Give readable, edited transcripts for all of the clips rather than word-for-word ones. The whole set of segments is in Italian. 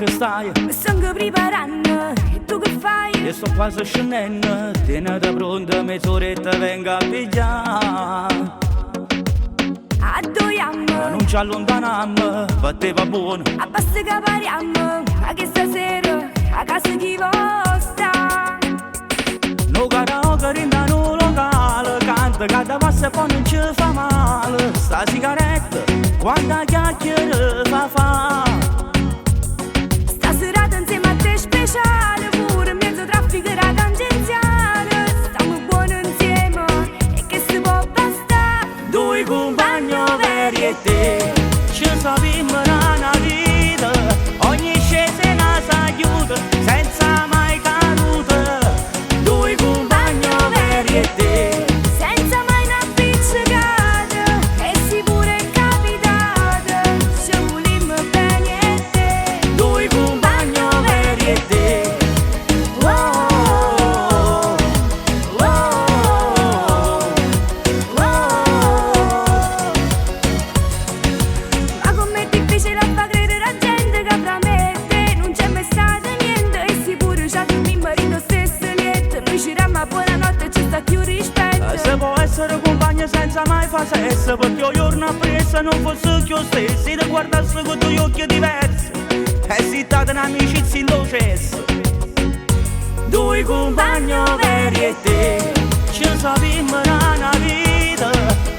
che stai? Mi sto preparando, e tu che fai? Io sto quasi scendendo, tenete pronta, mezz'oretta venga a pigliare. Addoiamo, Non ci allontaniamo, batteva buono. a basta che pariamo, ma che stasera a casa chi sta? No karaoke rinda no locale, canta che da passa e poi non ci fa male. Sta sigaretta, quanta chiacchiere fa. Sta serata insieme a te speciale, pure in mezzo traffico era tangenziale. Stiamo buoni insieme, e che si può bastare? Due compagni veri e te, ci sappiamo una vita, ogni scena s'aiuta, senza mai caduta. Due compagni veri e te, Senza mai una pizzicata, e si pure è capitata, ci volimmo bene e te. due compagni veri e te. Oh, oh, oh. Ma com'è difficile a far credere a gente che fra me e te non c'è mai stato niente, e si pure ci addormiamo in stesso letto. Noi ci ramma buonanotte e ci sta più rispetto. Se può essere compagno senza mai fa sesso, perché un giorno appresso non fosse più stessi, ti guardasse con due occhi diversi, e si state in amicizia in processo. Due compagni veri e te, ci sappiamo una vita,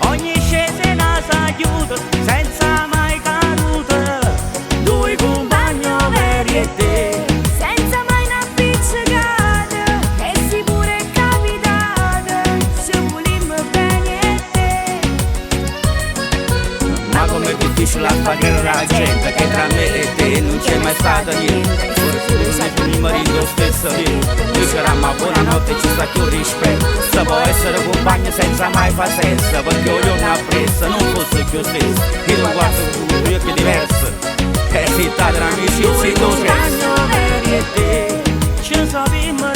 ogni scena s'aiuta, senza mai caduta. Due compagni veri e te, Senza mai una pizzicata, e si pure è capitata, ci volimmo bene e te. ma com'è difficile a far credere alla gente che tra me e te non c'è mai stato niente. Forse prima di lo stesso letto, noi c'eravamo buonanotte e ci sta più rispetto. Se può essere compagno senza mai fa sesso, perché un giorno appresso non fosse più stesso. Io lo guardo con due occhi diversi, e si sta tra amicizia in processo. Due compagni veri e te, ci sappiamo